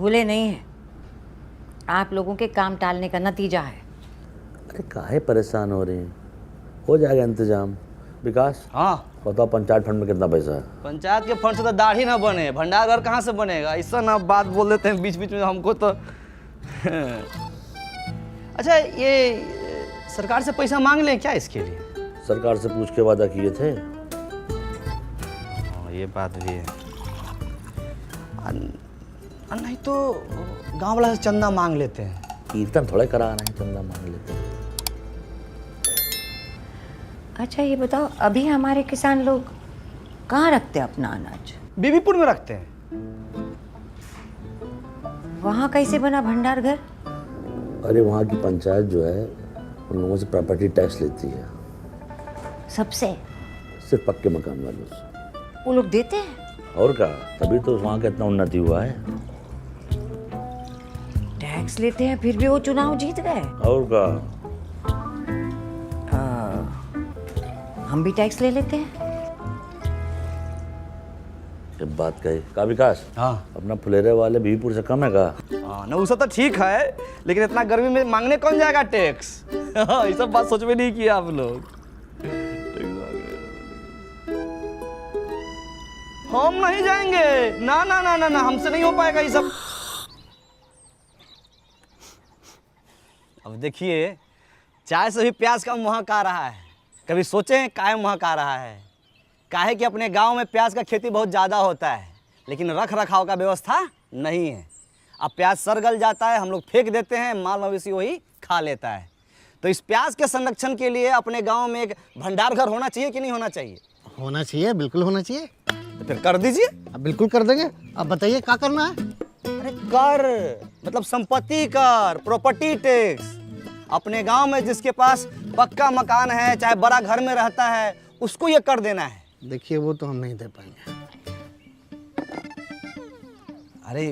भूले नहीं हैं, आप लोगों के काम टालने का नतीजा है। अरे काहे परेशान हो रही हैं, हो जाएगा इंतजाम। विकास, हाँ बताओ पंचायत फंड में कितना पैसा है? पंचायत के फंड से तो दाढ़ी ना बने, भंडार घर कहाँ से बनेगा? ऐसा ना बात बोल देते हैं बीच बीच में हमको तो। अच्छा, ये सरकार से पैसा मांग लें क्या इसके लिए? सरकार से पूछ के वादा किए थे। ये बात भी है। नहीं तो गांव वाला से चंदा मांग लेते हैं। कीर्तन थोड़े करा रहे हैं, चंदा मांग लेते हैं। अच्छा ये बताओ, अभी हमारे किसान लोग कहाँ रखते हैं अपना अनाज? बीबीपुर में रखते हैं। वहाँ कैसे बना भंडार घर? अरे वहाँ की पंचायत जो है उन लोगों से प्रॉपर्टी टैक्स लेती है। सबसे? सिर्फ पक्के मकान वालों से। वो लोग देते हैं? और क्या, तभी तो वहाँ का इतना उन्नति हुआ है। टैक्स लेते हैं फिर भी वो चुनाव जीत गए। और क्या, हम भी टैक्स ले लेते हैं। जब बात कही का विकास, हाँ अपना फुलेरे वाले बीबीपुर से कम है का? हाँ ना, उसका तो ठीक है, लेकिन इतना गर्मी में मांगने कौन जाएगा टैक्स? ये सब बात सोच में नहीं किया आप लोग। हम नहीं जाएंगे, ना ना ना ना ना, हमसे नहीं हो पाएगा ये सब। अब देखिए, चाय से भी प्याज का महक आ रहा है। कभी सोचे हैं काहे महक आ रहा है? काहे कि अपने गांव में प्याज का खेती बहुत ज़्यादा होता है, लेकिन रख रखाव का व्यवस्था नहीं है। अब प्याज सड़ गल जाता है, हम लोग फेंक देते हैं, माल मवेशी वही खा लेता है। तो इस प्याज के संरक्षण के लिए अपने गांव में एक भंडार घर होना चाहिए कि नहीं होना चाहिए? होना चाहिए, बिल्कुल होना चाहिए। तो फिर कर दीजिए। अब बिल्कुल कर देंगे। अब बताइए क्या करना है? अरे कर मतलब संपत्ति कर, प्रॉपर्टी टैक्स। अपने गांव में जिसके पास पक्का मकान है, चाहे बड़ा घर में रहता है, उसको ये कर देना है। देखिए वो तो हम नहीं दे पाएंगे। अरे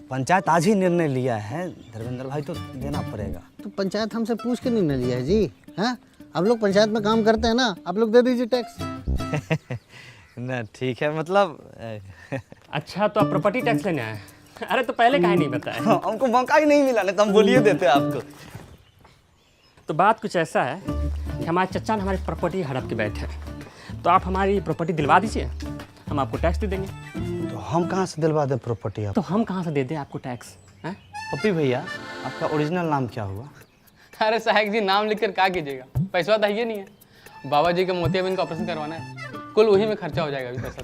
पंचायत आज ही निर्णय लिया है धर्मेंद्र भाई, तो देना पड़ेगा। तो पंचायत हमसे पूछ के निर्णय लिया है जी। हैं, आप लोग पंचायत में काम करते हैं ना, आप लोग दे दीजिए टैक्स। ना ठीक है, मतलब अच्छा तो आप प्रॉपर्टी टैक्स लेने आए? अरे तो पहले काहे नहीं बताया? हमको मौका ही नहीं मिला, नहीं तो हम बोलिए देते आपको। तो बात कुछ ऐसा है कि हमारे चचा ने हमारी प्रॉपर्टी हड़प के बैठे हैं, तो आप हमारी प्रॉपर्टी दिलवा दीजिए, हम आपको टैक्स दे देंगे। तो हम कहाँ से दिलवा दें प्रॉपर्टी? तो हम कहाँ से दे दें आपको टैक्स? हैं? पप्पी भैया, आपका ओरिजिनल नाम क्या हुआ? अरे साहब जी, नाम लिखकर क्या कीजिएगा? पैसा तो है नहीं है। बाबा जी का मोतियाबिंद का ऑपरेशन करवाना है, कुल वही में खर्चा हो जाएगा अभी पैसा।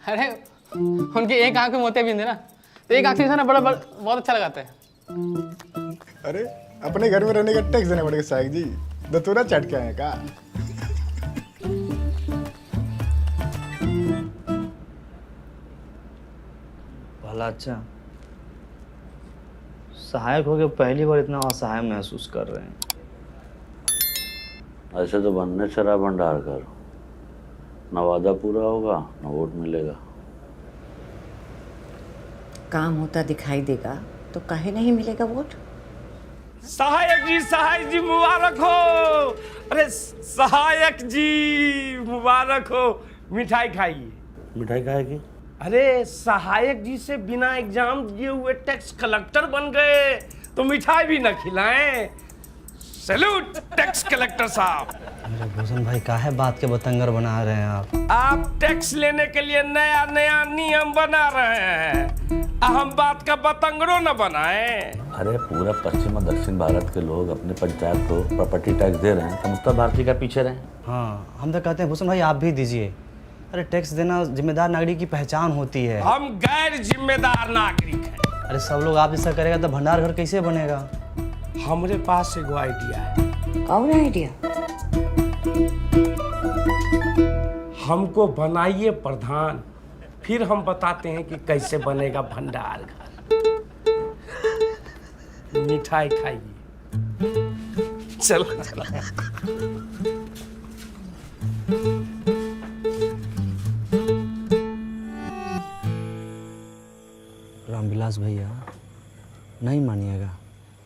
अरे उनके एक आंख में मोतियाबिंद है ना, तो एक आंख से ना बड़ा बहुत अच्छा लगाता है। अरे अपने घर में रहने का टैक्स देना पड़ेगा साहब जी, दतूरा चट के आए का? भला अच्छा, सहायक होकर पहली बार इतना असहाय महसूस कर रहे हैं। ऐसे तो बनने चला भंडार कर, ना वादा पूरा होगा ना वोट मिलेगा। काम होता दिखाई देगा तो काहे नहीं मिलेगा वोट? सहायक जी मुबारक हो। अरे सहायक जी मुबारक हो। मिठाई खाइए। मिठाई खाएगी? अरे सहायक जी से बिना एग्जाम दिए हुए टैक्स कलेक्टर बन गए, तो मिठाई भी न खिलाएं। सैल्यूट टैक्स कलेक्टर साहब। अरे भूषण भाई, काहे बात के बतंगर बना रहे हैं आप? आप टैक्स लेने के लिए नया नया नियम बना रहे हैं, हम बात का बतंगड़ो न बनाएं। अरे पूरा पश्चिम और दक्षिण भारत के लोग अपने पंचायत को प्रॉपर्टी टैक्स दे रहे हैं, हम उत्तर भारतीय का पीछे रहे। हाँ, हम तो कहते हैं भूषण भाई आप भी दीजिए। अरे टैक्स देना जिम्मेदार नागरिक की पहचान होती है। हम गैर जिम्मेदार नागरिक हैं। अरे सब लोग आप जैसा करेगा तो भंडार घर कैसे बनेगा? हमारे पास एगो आइडिया है। कौन आइडिया? हमको बनाइए प्रधान, फिर हम बताते हैं कि कैसे बनेगा भंडार घर। मिठाई खाइए। चलो रामविलास भैया, नहीं मानिएगा।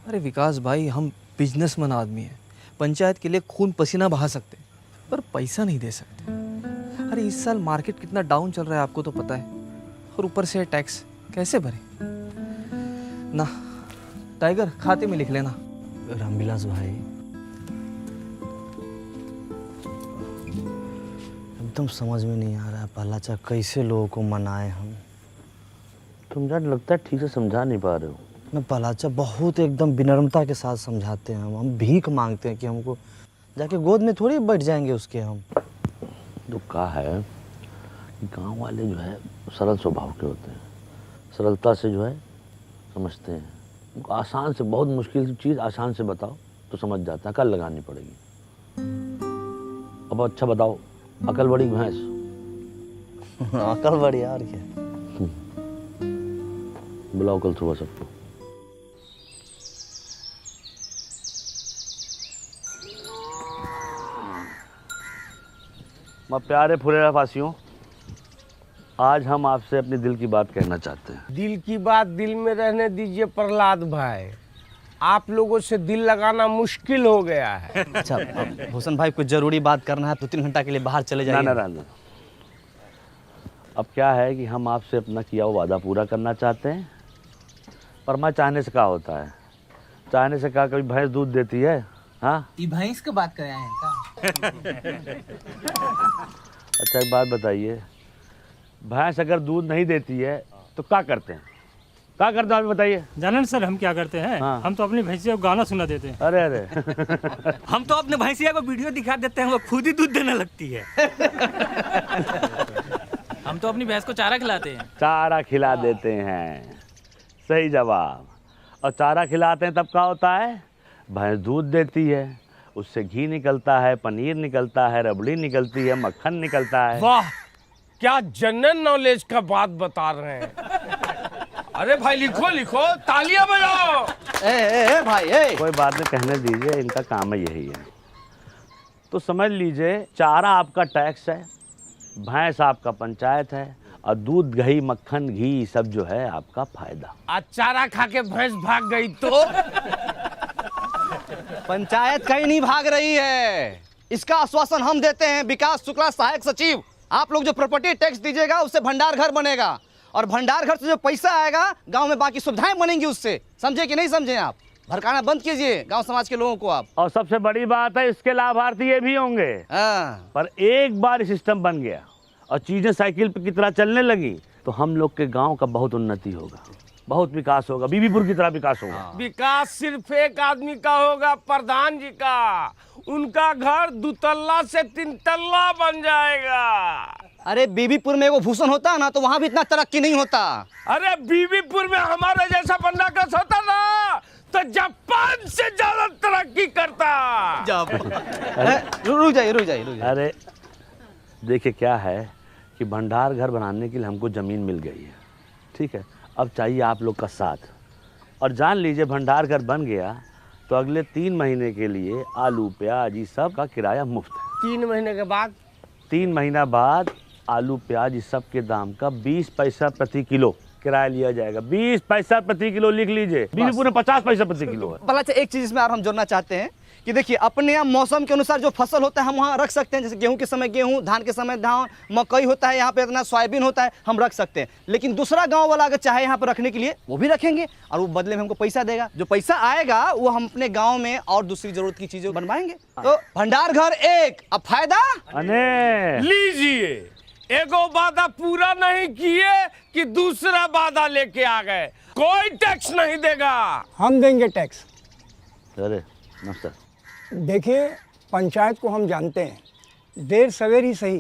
अरे विकास भाई, हम बिजनेसमैन आदमी हैं, पंचायत के लिए खून पसीना बहा सकते हैं। पर पैसा नहीं दे सकते। अरे इस साल मार्केट कितना डाउन चल रहा है आपको तो पता है, और ऊपर से टैक्स कैसे भरे ना। टाइगर खाते में लिख लेना। रामविलास भाई, एकदम समझ में नहीं आ रहा है पहलाचा कैसे लोगों को मनाए हम। तुम यार लगता है ठीक से समझा नहीं पा रहे हो। ना पहलाचा बहुत एकदम विनम्रता के साथ समझाते हैं हम भीख मांगते हैं कि हमको जाके गोद में थोड़ी बैठ जाएंगे उसके हम। तो कहा है कि गांव वाले जो है सरल स्वभाव के होते हैं, सरलता से जो है समझते हैं। उनको आसान से, बहुत मुश्किल चीज़ आसान से बताओ तो समझ जाता है, अकल लगानी पड़ेगी। अब अच्छा बताओ, अकल बड़ी भैंस। अकल बड़ी और क्या। बुलाओ कल सुबह सबको। मैं प्यारे फुलेरा फासियों, आज हम आपसे अपने दिल की बात कहना चाहते हैं। दिल की बात दिल में रहने दीजिए प्रहलाद भाई, आप लोगों से दिल लगाना मुश्किल हो गया है। अच्छा भूषण भाई, कुछ जरूरी बात करना है, 2-3 घंटा के लिए बाहर चले जाइए। ना। अब क्या है कि हम आपसे अपना किया हुआ वादा पूरा करना चाहते हैं, पर मैं चाहने से क्या होता है। चाहने से क्या कभी भैंस दूध देती है? हाँ, ये भैंस की बात कर रहे हैं का? अच्छा एक बात बताइए, भैंस अगर दूध नहीं देती है तो क्या करते हैं? क्या करते हैं आप बताइए। जाने सर हम क्या करते हैं? हाँ। हम तो अपनी भैंसिया को गाना सुना देते हैं। अरे हम तो अपने भैंसिया को वीडियो दिखा देते हैं, वो खुद ही दूध देने लगती है। हम तो अपनी भैंस को चारा खिलाते हैं। चारा खिला देते हैं, सही जवाब। और चारा खिलाते हैं तब क्या होता है? भैंस दूध देती है, उससे घी निकलता है, पनीर निकलता है, रबड़ी निकलती है, मक्खन निकलता है। वाह, क्या जनरल नॉलेज का बात बता रहे हैं। अरे भाई लिखो लिखो, तालियां बजाओ। ए भाई ए। कोई बात नहीं, कहने दीजिए, इनका काम है यही है। तो समझ लीजिए, चारा आपका टैक्स है, भैंस आपका पंचायत है, और दूध दही मक्खन घी सब जो है आपका फायदा। आज चारा खा के भैंस भाग गई तो? पंचायत कहीं नहीं भाग रही है, इसका आश्वासन हम देते हैं। विकास शुक्ला, सहायक सचिव, आप लोग जो प्रॉपर्टी टैक्स दीजिएगा उससे भंडार घर बनेगा, और भंडार घर से जो पैसा आएगा गांव में बाकी सुविधाएं बनेंगी उससे। समझे कि नहीं समझे? आप भड़काना बंद कीजिए गांव समाज के लोगों को आप। और सबसे बड़ी बात है, इसके लाभार्थी ये भी होंगे। हाँ। पर एक बार सिस्टम बन गया और चीजें साइकिल की तरह चलने लगी तो हम लोग के गांव का बहुत उन्नति होगा, बहुत विकास होगा, बीबीपुर की तरह विकास होगा। विकास सिर्फ एक आदमी का होगा, प्रधान जी का। उनका घर 2 तल्ला से 3 तल्ला बन जाएगा। अरे बीबीपुर में वो भूषण होता ना तो वहां भी इतना तरक्की नहीं होता। अरे बीबीपुर में हमारे जैसा बंदा कस होता ना तो जापान से ज्यादा तरक्की करता। रुक जाइए। अरे देखिए क्या है कि भंडार घर बनाने के लिए हमको ज़मीन मिल गई है, ठीक है। अब चाहिए आप लोग का साथ, और जान लीजिए भंडार घर बन गया तो अगले 3 महीने के लिए आलू प्याज ये सब का किराया मुफ्त है। 3 महीने के बाद? 3 महीना बाद आलू प्याज इस सब के दाम का 20 पैसा प्रति किलो किराया लिया जाएगा। 20 पैसा प्रति किलो लिख लीजिए। बीबीपुर में 50 पैसा प्रति किलो है। भला एक चीज इसमें और हम जोड़ना चाहते हैं कि देखिए, अपने यहाँ मौसम के अनुसार जो फसल होता है हम वहाँ रख सकते हैं। जैसे गेहूं के समय गेहूं, धान के समय धान, मकई होता है यहाँ पे, इतना सोयाबीन होता है, हम रख सकते हैं। लेकिन दूसरा गांव वाला अगर चाहे यहाँ पर रखने के लिए वो भी रखेंगे, और वो बदले में हमको पैसा देगा। जो पैसा आएगा वो हम अपने गाँव में और दूसरी जरूरत की चीजें बनवाएंगे। तो भंडार घर एक, अब फायदा लीजिए। एगो वादा पूरा नहीं किए कि दूसरा वादा लेके आ गए। कोई टैक्स नहीं देगा। हम देंगे टैक्स। अरे नमस्कार। देखिए, पंचायत को हम जानते हैं, देर सवेर ही सही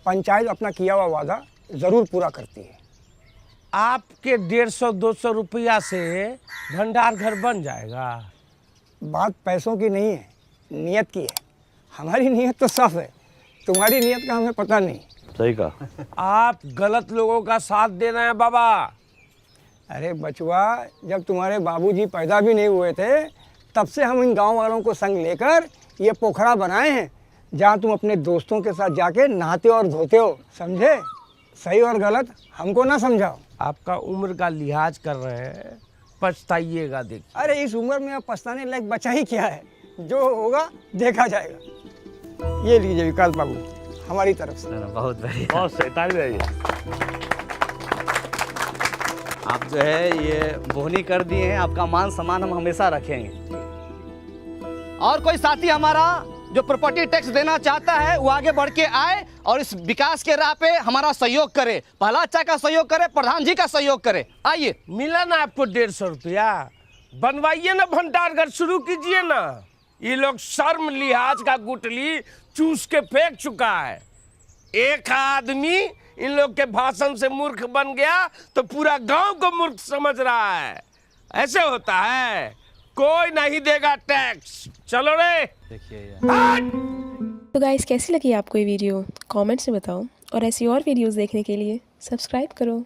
पंचायत अपना किया हुआ वादा ज़रूर पूरा करती है। आपके 150-200 रुपया से भंडार घर बन जाएगा। बात पैसों की नहीं है, नियत की है। हमारी नियत तो साफ है, तुम्हारी नियत का हमें पता नहीं। सही कहा। आप गलत लोगों का साथ दे रहे हैं बाबा। अरे बचवा, जब तुम्हारे बाबूजी पैदा भी नहीं हुए थे तब से हम इन गांव वालों को संग लेकर ये पोखरा बनाए हैं, जहाँ तुम अपने दोस्तों के साथ जाके नहाते और धोते हो। समझे? सही और गलत हमको ना समझाओ। आपका उम्र का लिहाज कर रहे हैं, पछताइएगा। देखिए, अरे इस उम्र में अब पछताने लायक बचा ही क्या है? जो होगा देखा जाएगा। ये लीजिए विकास बाबू हमारी तरफ से। बहुत बढ़िया। बहुत सही, ताली बजाइए। आप जो है ये बोहनी कर दिए हैं, आपका मान सम्मान हम हमेशा रखेंगे। और कोई साथी हमारा जो प्रॉपर्टी टैक्स देना चाहता है वो आगे बढ़ के आए और इस विकास के राह पे हमारा सहयोग करे। पहला अच्छा का सहयोग करे, प्रधान जी का सहयोग करे। आइए। मिला ना आपको 150 रुपया, बनवाइए ना भंडार घर शुरू कीजिए ना। ये लोग शर्म लिहाज का गुटली चूस के फेंक चुका है। एक आदमी इन लोग के भाषण से मूर्ख बन गया तो पूरा गांव को मूर्ख समझ रहा है। ऐसे होता है, कोई नहीं देगा टैक्स। चलो रे। तो गाइस कैसी लगी आपको ये वीडियो कमेंट्स में बताओ और ऐसी और वीडियोस देखने के लिए सब्सक्राइब करो।